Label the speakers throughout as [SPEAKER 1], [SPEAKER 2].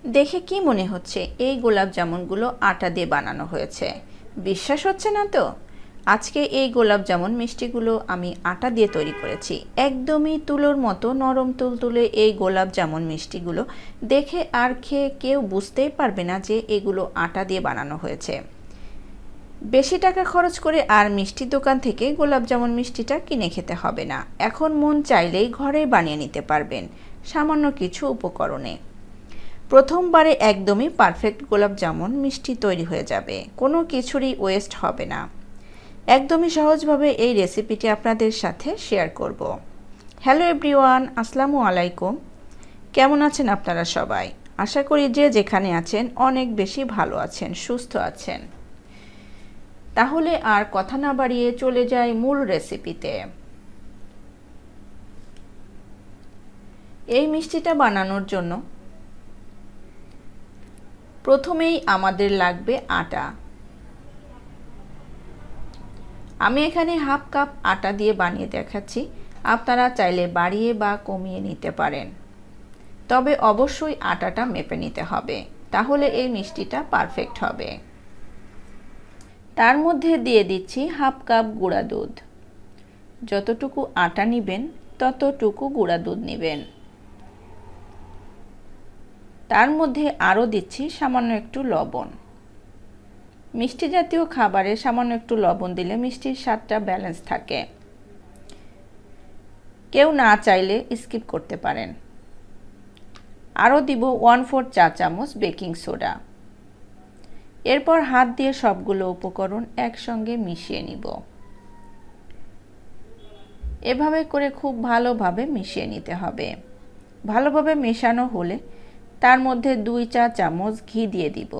[SPEAKER 1] দেখে কি মনে হচ্ছে এই গোলাপ জামুনগুলো আটা দিয়ে বানানো হয়েছে? বিশ্বাস হচ্ছে না তো? আজকে এই গোলাপ জামুন মিষ্টিগুলো আমি আটা দিয়ে তৈরি করেছি। একদমই তুলোর মতো নরম তুলতুলে এই গোলাপ জামুন মিষ্টিগুলো দেখে আর খেয়ে কেউ বুঝতেই পারবে না যে এগুলো আটা দিয়ে বানানো হয়েছে। বেশি টাকা খরচ করে আর মিষ্টি দোকান থেকে গোলাপ জামুন মিষ্টিটা কিনে খেতে হবে না। এখন মন চাইলেই ঘরেই বানিয়ে নিতে পারবেন সামান্য কিছু উপকরণে। প্রথমবারে একদমই পারফেক্ট গোলাপ জামুন মিষ্টি তৈরি হয়ে যাবে, কোনো কিছুরই ওয়েস্ট হবে না। একদমই সহজভাবে এই রেসিপিটি আপনাদের সাথে শেয়ার করব। হ্যালো এভরিওয়ান, আসসালামু আলাইকুম। কেমন আছেন আপনারা সবাই? আশা করি যে যেখানে আছেন অনেক বেশি ভালো আছেন, সুস্থ আছেন। তাহলে আর কথা না বাড়িয়ে চলে যাই মূল রেসিপিতে। এই মিষ্টিটা বানানোর জন্য প্রথমেই আমাদের লাগবে আটা। আমি এখানে হাফ কাপ আটা দিয়ে বানিয়ে দেখাচ্ছি, আপনারা চাইলে বাড়িয়ে বা কমিয়ে নিতে পারেন। তবে অবশ্যই আটাটা মেপে নিতে হবে, তাহলে এই মিষ্টিটা পারফেক্ট হবে। তার মধ্যে দিয়ে দিচ্ছি হাফ কাপ গুঁড়া দুধ। যতটুকু আটা নেবেন ততটুকু গুঁড়া দুধ নেবেন। তার মধ্যে আরও দিচ্ছি সামান্য একটু লবণ। মিষ্টি জাতীয় খাবারে সামান্য একটু লবণ দিলে মিষ্টির স্বাদটা ব্যালেন্স থাকে। কেউ না চাইলে স্কিপ করতে পারেন। আরও দিব 1/4 চা চামচ বেকিং সোডা। এরপর হাত দিয়ে সবগুলো উপকরণ একসঙ্গে মিশিয়ে নিব। এভাবে করে খুব ভালোভাবে মিশিয়ে নিতে হবে। ভালোভাবে মেশানো হলে তার মধ্যে 2 চা চামচ ঘি দিয়ে দিব।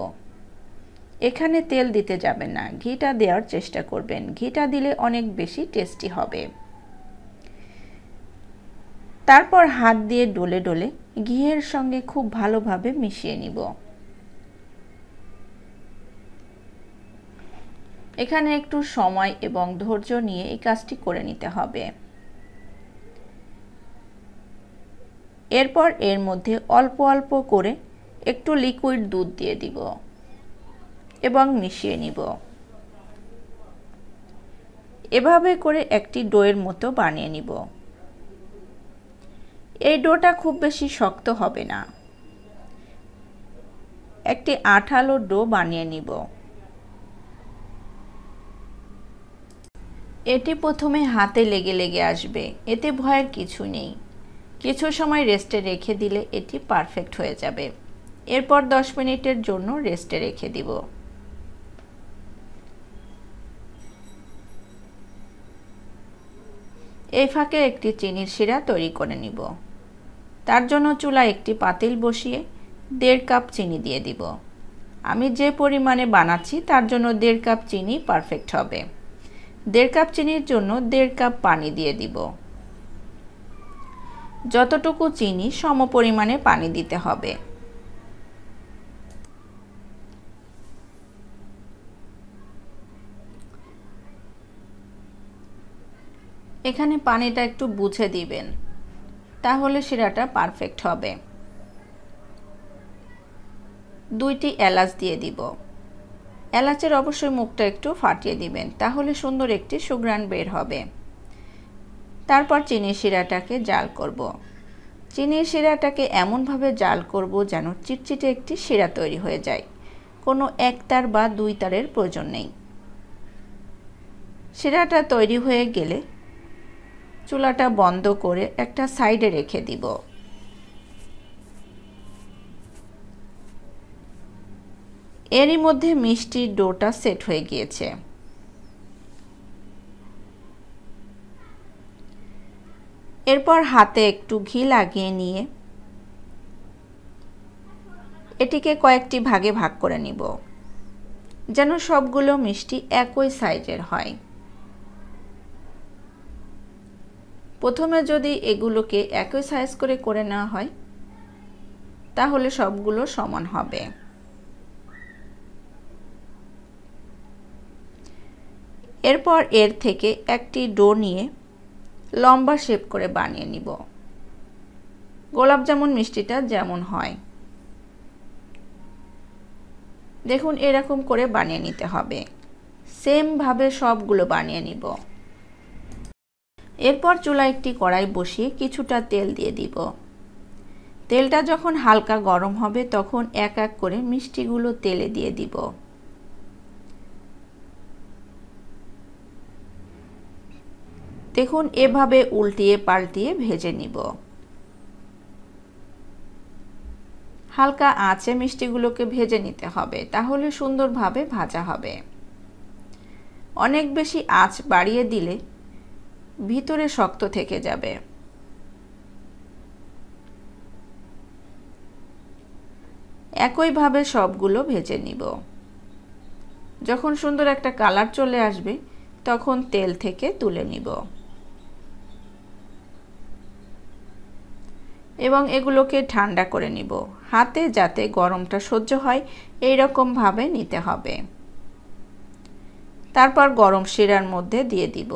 [SPEAKER 1] এখানে তেল দিতে যাবেন না, ঘিটা দেওয়ার চেষ্টা করবেন। ঘিটা দিলে অনেক বেশি টেস্টি হবে। তারপর হাত দিয়ে ডলে ডলে ঘিয়ের সঙ্গে খুব ভালোভাবে মিশিয়ে নিব। এখানে একটু সময় এবং ধৈর্য নিয়ে এই কাজটি করে নিতে হবে। এরপর এর মধ্যে অল্প অল্প করে একটু লিকুইড দুধ দিয়ে দিব এবং মিশিয়ে নিব। এভাবে করে একটি ডোয়ের মতো বানিয়ে নিব। এই ডোটা খুব বেশি শক্ত হবে না, একটি আঠালো ডো বানিয়ে নিব। এটি প্রথমে হাতে লেগে লেগে আসবে, এতে ভয়ের কিছু নেই। কিছু সময় রেস্টে রেখে দিলে এটি পারফেক্ট হয়ে যাবে। এরপর 10 মিনিটের জন্য রেস্টে রেখে দিব। এই ফাঁকে একটি চিনির শিরা তৈরি করে নিব। তার জন্য চুলায় একটি পাতিল বসিয়ে 1.5 কাপ চিনি দিয়ে দিব। আমি যে পরিমাণে বানাচ্ছি তার জন্য 1.5 কাপ চিনি পারফেক্ট হবে। 1.5 কাপ চিনির জন্য 1.5 কাপ পানি দিয়ে দিব। যতটুকু চিনি সম পরিমাণে পানি দিতে হবে। এখানে পানিটা একটু বুঝে দিবেন, তাহলে শিরাটা পারফেক্ট হবে। 2টি এলাচ দিয়ে দিব। এলাচের অবশ্যই মুখটা একটু ফাটিয়ে দিবেন, তাহলে সুন্দর একটি সুঘ্রাণ বের হবে। তারপর চিনির শিরাটাকে জাল করব। চিনির শিরাটাকে এমনভাবে জাল করব যেন চিটচিটে একটি শিরা তৈরি হয়ে যায়। কোনো 1 তার বা 2 তারের প্রয়োজন নেই। শিরাটা তৈরি হয়ে গেলে চুলাটা বন্ধ করে একটা সাইডে রেখে দিব। এরই মধ্যে মিষ্টির ডোটা সেট হয়ে গিয়েছে। এরপর হাতে একটু ঘি লাগিয়ে নিয়ে এটিকে কয়েকটি ভাগে ভাগ করে নিব, যেন সবগুলো মিষ্টি একই সাইজের হয়। প্রথমে যদি এগুলোকে একই সাইজ করে নেওয়া হয় তাহলে সবগুলো সমান হবে। এরপর এর থেকে একটি ডো নিয়ে লম্বা শেপ করে বানিয়ে নিব, গোলাপ জামুন মিষ্টিটা যেমন হয়। দেখুন এরকম করে বানিয়ে নিতে হবে। সেম ভাবে সবগুলো বানিয়ে নিব। এরপর চুলায় একটি কড়াই বসিয়ে কিছুটা তেল দিয়ে দিব। তেলটা যখন হালকা গরম হবে তখন এক এক করে মিষ্টিগুলো তেলে দিয়ে দিব। দেখুন এভাবে উল্টিয়ে পাল্টিয়ে ভেজে নিব। হালকা আঁচে মিষ্টিগুলোকে ভেজে নিতে হবে, তাহলে সুন্দরভাবে ভাজা হবে। অনেক বেশি আঁচ বাড়িয়ে দিলে ভিতরে শক্ত থেকে যাবে। একইভাবে সবগুলো ভেজে নিব। যখন সুন্দর একটা কালার চলে আসবে তখন তেল থেকে তুলে নিব এবং এগুলোকে ঠান্ডা করে নিব। হাতে যাতে গরমটা সহ্য হয় এই রকম ভাবে নিতে হবে। তারপর গরম শিরার মধ্যে দিয়ে দিব।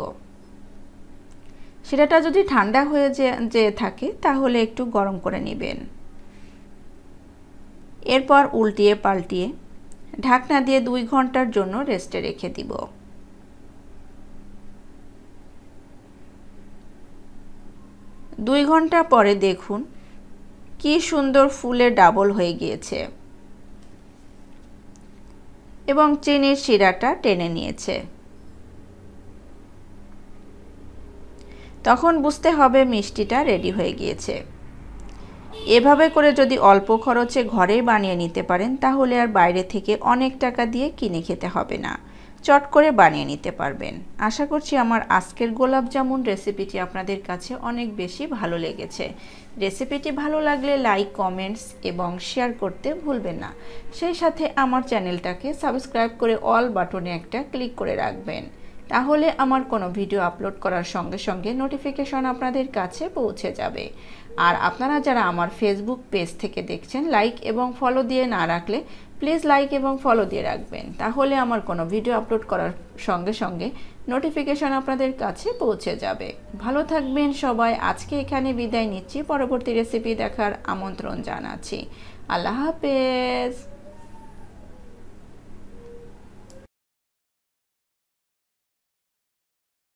[SPEAKER 1] শিরাটা যদি ঠান্ডা হয়ে যেয়ে থাকে তাহলে একটু গরম করে নেবেন। এরপর উল্টিয়ে পাল্টিয়ে ঢাকনা দিয়ে 2 ঘন্টার জন্য রেস্টে রেখে দিব। 2 ঘন্টা পরে দেখুন কি সুন্দর ফুলে ডাবল হয়ে গিয়েছে এবং চিনির শিরাটা টেনে নিয়েছে। তখন বুঝতে হবে মিষ্টিটা রেডি হয়ে গিয়েছে। এভাবে করে যদি অল্প খরচে ঘরেই বানিয়ে নিতে পারেন তাহলে আর বাইরে থেকে অনেক টাকা দিয়ে কিনে খেতে হবে না, চট করে বানিয়ে নিতে পারবেন। আশা করছি আমার আজকের গোলাপ জামুন রেসিপিটি আপনাদের কাছে অনেক বেশি ভালো লেগেছে। রেসিপিটি ভালো লাগলে লাইক, কমেন্টস এবং শেয়ার করতে ভুলবেন না। সেই সাথে আমার চ্যানেলটাকে সাবস্ক্রাইব করে অল বাটনে একটা ক্লিক করে রাখবেন, তাহলে আমার কোনো ভিডিও আপলোড করার সঙ্গে সঙ্গে নোটিফিকেশন আপনাদের কাছে পৌঁছে যাবে। আর আপনারা যারা আমার ফেসবুক পেজ থেকে দেখছেন, লাইক এবং ফলো দিয়ে না রাখলে প্লিজ লাইক এবং ফলো দিয়ে রাখবেন, তাহলে আমার কোনো ভিডিও আপলোড করার সঙ্গে সঙ্গে নোটিফিকেশন আপনাদের কাছে পৌঁছে যাবে। ভালো থাকবেন সবাই। আজকে এখানে বিদায় নিচ্ছি, পরবর্তী রেসিপি দেখার আমন্ত্রণ জানাচ্ছি। আল্লাহ হাফেজ।